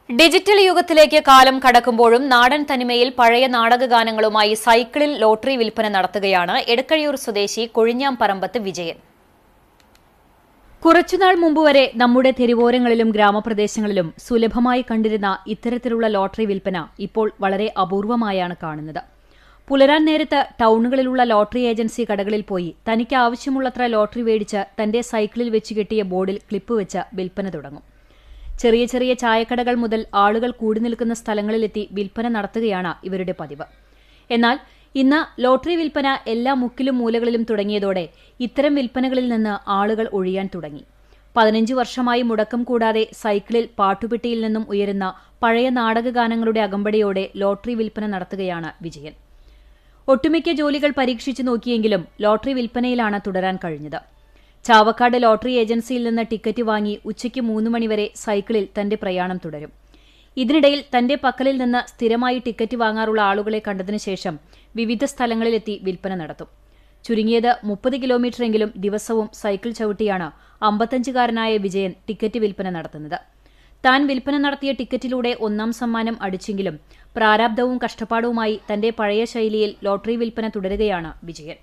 Digital യുഗത്തിലേക്ക് കാലം കടക്കുമ്പോഴും നാടൻ തനിമയിൽ പഴയ നാടകഗാനങ്ങളുമായി സൈക്കിളിൽ ലോട്ടറി വിൽപ്പന നടത്തുകയാണ് എടക്കഴിയൂർ സ്വദേശി കൊഴിഞ്ഞാംപറമ്പത്ത് വിജയൻ. കുറച്ചുനാൾ മുമ്പുവരെ നമ്മുടെ തെരുവോരങ്ങളിലും ഗ്രാമപ്രദേശങ്ങളിലും സുലഭമായി കണ്ടിരുന്ന ഇത്തരത്തിലുള്ള ലോട്ടറി വിൽപ്പന ഇപ്പോൾ വളരെ അപൂർവമായാണ് കാണുന്നത്. പുലരാൻ നേരത്ത് ടൗണുകളിലുള്ള ലോട്ടറി ഏജൻസി കടകളിൽ പോയി തനിക്ക് ആവശ്യമുള്ളത്ര ലോട്ടറി മേടിച്ച് തന്റെ സൈക്കിളിൽ വെച്ച് കെട്ടിയ ബോർഡിൽ ക്ലിപ്പ് വെച്ച് വിൽപ്പന തുടങ്ങും. ചെറിയ ചെറിയ ചായക്കടകൾ മുതൽ ആളുകൾ കൂടി നിൽക്കുന്ന സ്ഥലങ്ങളിലെത്തി വിൽപ്പന നടത്തുകയാണ് ഇവരുടെ പതിവ്. എന്നാൽ ഇന്ന് ലോട്ടറി വിൽപ്പന എല്ലാ മുക്കിലും മൂലകളിലും തുടങ്ങിയതോടെ ഇത്തരം വിൽപ്പനകളിൽ നിന്ന് ആളുകൾ ഒഴിയാൻ തുടങ്ങി. 15 വർഷമായി മുടക്കം കൂടാതെ സൈക്കിളിൽ പാട്ടുപെട്ടിയിൽ നിന്നും ഉയരുന്ന പഴയ നാടകഗാനങ്ങളുടെ അകമ്പടിയോടെ ലോട്ടറി വിൽപ്പന നടത്തുകയാണ് വിജയൻ. ഒട്ടുമിക്ക ജോലികൾ പരീക്ഷിച്ചു നോക്കിയെങ്കിലും ലോട്ടറി വിൽപ്പനയിലാണ് തുടരാൻ കഴിഞ്ഞത്. ചാവക്കാട് ലോട്ടറി ഏജൻസിയിൽ നിന്ന് ടിക്കറ്റ് വാങ്ങി ഉച്ചയ്ക്ക് 3 മണിവരെ സൈക്കിളിൽ തന്റെ പ്രയാണം തുടരും. ഇതിനിടയിൽ തന്റെ പക്കലിൽ നിന്ന് സ്ഥിരമായി ടിക്കറ്റ് വാങ്ങാറുള്ള ആളുകളെ കണ്ടതിനു ശേഷം വിവിധ സ്ഥലങ്ങളിലെത്തി വിൽപ്പന നടത്തും. ചുരുങ്ങിയത് 30 കിലോമീറ്ററെങ്കിലും ദിവസവും സൈക്കിൾ ചവിട്ടിയാണ് 55-കാരനായ വിജയൻ ടിക്കറ്റ് വിൽപ്പന നടത്തുന്നത്. താൻ വിൽപ്പന നടത്തിയ ടിക്കറ്റിലൂടെ 1ാം സമ്മാനം അടിച്ചെങ്കിലും പ്രാരാബ്ധവും കഷ്ടപ്പാടുമായി തന്റെ പഴയ ശൈലിയിൽ ലോട്ടറി വിൽപ്പന തുടരുകയാണ് വിജയൻ.